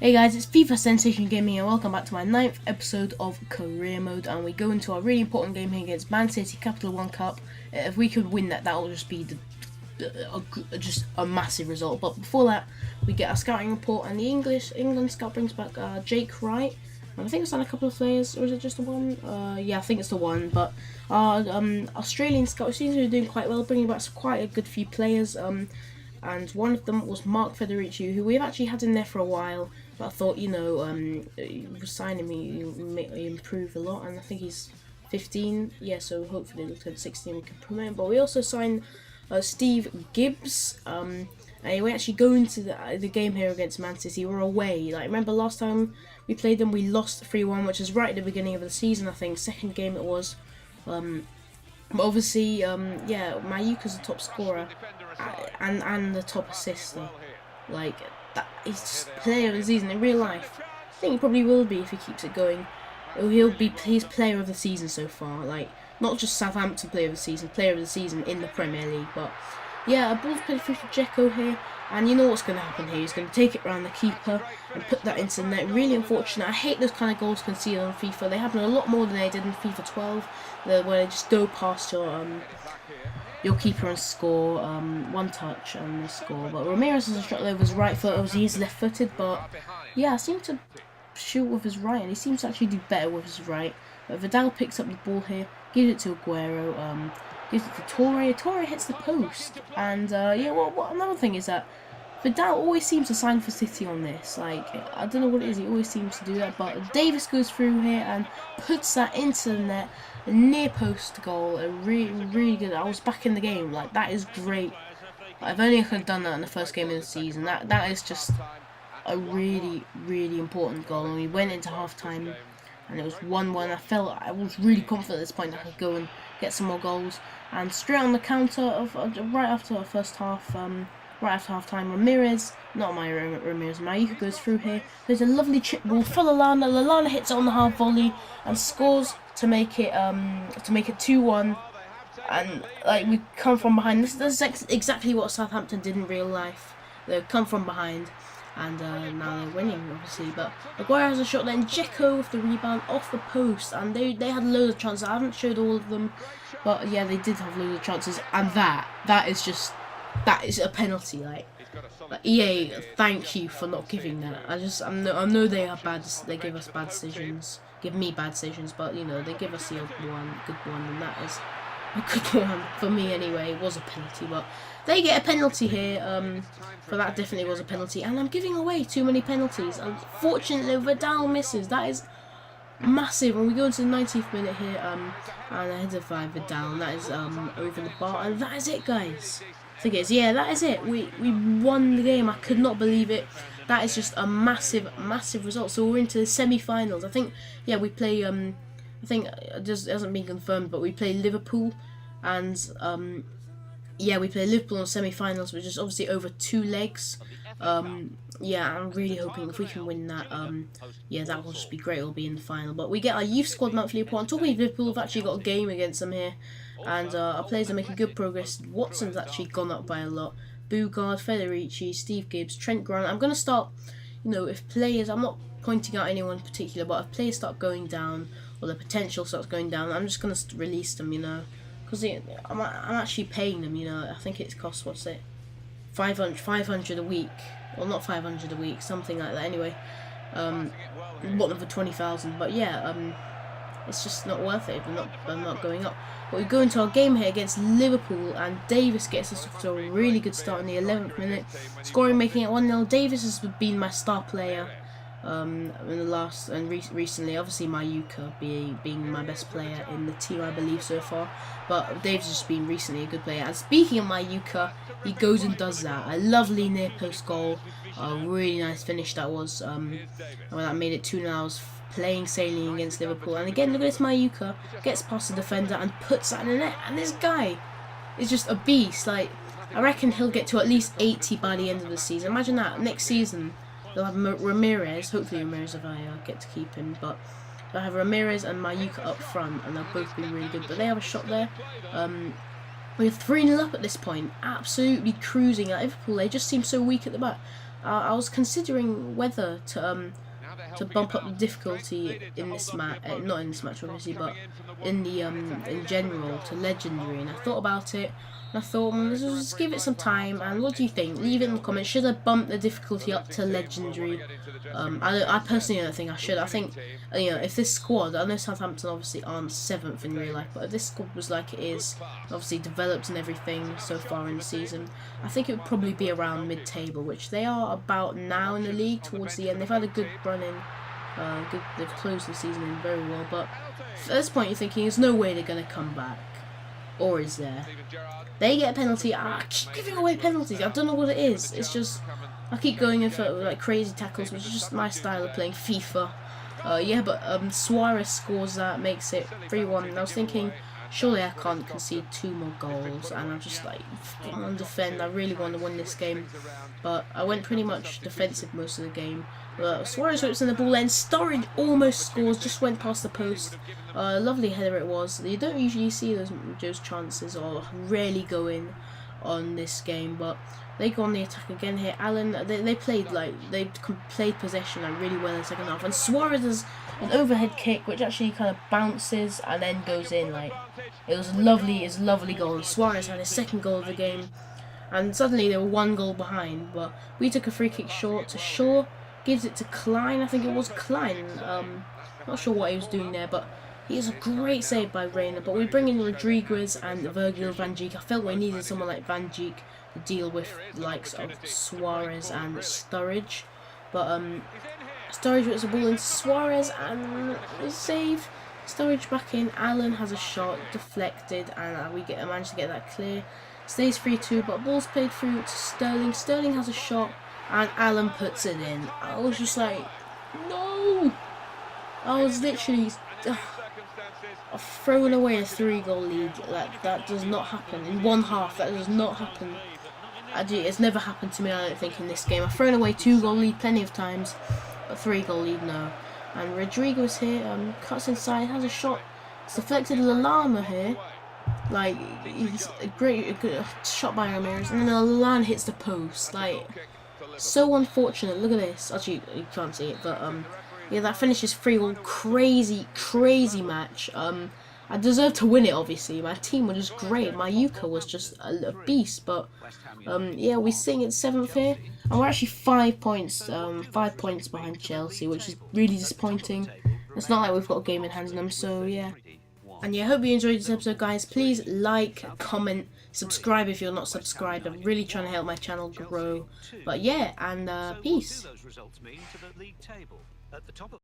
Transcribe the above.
Hey guys, it's FIFA Sensation Gaming and welcome back to my 9th episode of Career Mode, and we go into a really important game here against Man City Capital One Cup. If we could win that, that will just be just a massive result. But before that, we get our scouting report, and the England scout brings back Jake Wright. And I think it's on a couple of players, or is it just the one? Yeah, I think it's the one. But our Australian scout seems to be doing quite well, bringing back quite a good few players. And one of them was Mark Federici, who we've actually had in there for a while. But I thought, signing me, you improve a lot, and I think he's 15. Yeah, so hopefully he'll turn 16 we can promote him. But we also signed Steve Gibbs. And we actually go into the game here against Man City. We're away. Like, remember last time we played them, we lost 3-1, which is right at the beginning of the season. I think second game it was. But obviously, Mayuka's the top scorer and the top assister. Like, that he's just player of the season in real life. I think he probably will be if he keeps it going. He'll be his player of the season so far. Like, not just Southampton player of the season, player of the season in the Premier League. But yeah, a ball's played through for Dzeko here, and you know what's going to happen here. He's going to take it around the keeper and put that into the net. Really unfortunate. I hate those kind of goals conceded on FIFA. They happen a lot more than they did in FIFA 12, where they just go past your keeper and score, one touch and they score. But Ramirez has a shot over his right foot, obviously he's left-footed, but yeah, I seem to shoot with his right, and he seems to actually do better with his right. But Vidal picks up the ball here, gives it to Aguero, gives it to Torre. Torre hits the post, and what another thing is that Vidal always seems to sign for City on this. Like, I don't know what it is, he always seems to do that. But Davis goes through here and puts that into the net. A near post goal, a really good. I was back in the game. Like, that is great. If only I could have done that in the first game of the season. That is just a really important goal. And we went into half time and it was 1-1. I was really confident at this point I could go and get some more goals. And straight on the counter of right after our first half. Right after half time, Ramirez, Mayuka goes through here. There's a lovely chip ball for Lallana. Lallana hits it on the half volley and scores to make it 2-1. And like, we come from behind. This is exactly what Southampton did in real life. They come from behind, and now they're winning, obviously. But Aguero has a shot, then Dzeko with the rebound off the post, and they had loads of chances. I haven't showed all of them, but yeah, they did have loads of chances, and that is a penalty. Like EA, thank you for not giving that. I know they are bad. They give us bad decisions. Give me bad decisions, but you know, they give us the good one, and that is a good one for me anyway. It was a penalty, but they get a penalty here. For that definitely was a penalty, and I'm giving away too many penalties. Unfortunately, Vidal misses. That is massive. When we go into the 90th minute here, and a header by Vidal, and that is over the bar, and that is it, guys. I think it is. Yeah, that is it. We won the game. I could not believe it. That is just a massive result. So we're into the semi-finals. I think, yeah, we play. I think it just hasn't been confirmed, but we play Liverpool, and yeah, we play Liverpool in semi-finals, which is obviously over 2 legs. Yeah, I'm really hoping if we can win that, yeah, that will just be great. It'll be in the final. But we get our youth squad monthly report. And talking of Liverpool, we've actually got a game against them here, and our players are making good progress. Watson's actually gone up by a lot. Bugard, Federici, Steve Gibbs, Trent Grant. I'm going to start, you know, if players, I'm not pointing out anyone in particular, but if players start going down, or the potential starts going down, I'm just going to release them, you know, because I'm actually paying them, you know. I think it costs, what's it, 500 a week, or not 500 a week, something like that. Anyway, bottom for 20,000. But yeah, it's just not worth it. They're not going up. But we go into our game here against Liverpool, and Davis gets us off to a really good start in the 11th minute, scoring, making it 1-0. Davis has been my star player in the last and recently. Obviously, Mayuka being my best player in the team, I believe, so far. But Davis has just been recently a good player. And speaking of Mayuka, he goes and does that. A lovely near post goal. A really nice finish that was. That made it 2-0. I was playing sailing against Liverpool, and again, look at this. Mayuka gets past the defender and puts that in the net. And this guy is just a beast. Like, I reckon he'll get to at least 80 by the end of the season. Imagine that. Next season, they'll have Ramirez. Hopefully Ramirez, if I get to keep him. But they'll have Ramirez and Mayuka up front, and they'll both be really good. But they have a shot there. We're 3-0 up at this point. Absolutely cruising at Liverpool. They just seem so weak at the back. I was considering whether to bump up the difficulty in this match, not in this match obviously, but in the in general to legendary. And I thought about it, and I thought, let's just give it some time. And what do you think? Leave it in the comments. Should I bump the difficulty up to legendary? I personally don't think I should. I think, you know, if this squad, I know Southampton obviously aren't 7th in real life, but if this squad was like it is, obviously developed and everything so far in the season, I think it would probably be around mid-table, which they are about now in the league towards the end. They've had a good run in. They've closed the season in very well, but at this point you're thinking there's no way they're going to come back. Or is there? They get a penalty. I keep giving away penalties. I don't know what it is. It's just I keep going in for like crazy tackles, which is just my style of playing FIFA. Yeah, but Suarez scores that, makes it 3-1. And I was thinking, surely I can't concede 2 more goals, and I'm just like, I'm on defend. I really want to win this game, but I went pretty much defensive most of the game. Suarez whips in the ball, and Sturridge almost scores, just went past the post. Lovely header it was. You don't usually see those chances, or rarely go in on this game, but they go on the attack again here. Allen, they played possession like really well in the second half, and Suarez has an overhead kick which actually kind of bounces and then goes in. Like, it was a lovely goal. Suarez had his 2nd goal of the game, and suddenly they were 1 goal behind, but we took a free kick short to Shaw. Gives it to Klein. I think it was Klein. Not sure what he was doing there, but he is a great save by Reina. But we bring in Rodriguez and Virgil van Dijk. I felt we needed someone like Van Dijk to deal with likes of Suarez and Sturridge. But Sturridge puts the ball into Suarez and save. Sturridge back in. Allen has a shot deflected, and we manage to get that clear. Stays 3-2, but ball's played through to Sterling. Sterling has a shot, and Allen puts it in. I was just like, no! I was literally throwing away a 3-goal lead. Like, that does not happen. In 1 half, that does not happen. It's never happened to me, I don't think, in this game. I've thrown away 2-goal lead plenty of times, but 3-goal lead, no. And Rodriguez here, cuts inside, has a shot. It's deflected Lallana here. Like, it's a good shot by Ramirez, and then Lallana hits the post. Like, so unfortunate. Look at this. Actually, you can't see it, but yeah, that finishes 3-1. Crazy match. I deserved to win it, obviously. My team was just great. My Yuka was just a beast, but yeah, we're sitting at 7th here, and we're actually 5 points behind Chelsea, which is really disappointing. It's not like we've got a game in hand on them, so yeah. And yeah, I hope you enjoyed this episode, guys. Please like, comment, subscribe if you're not subscribed. I'm really trying to help my channel grow. But yeah, and peace.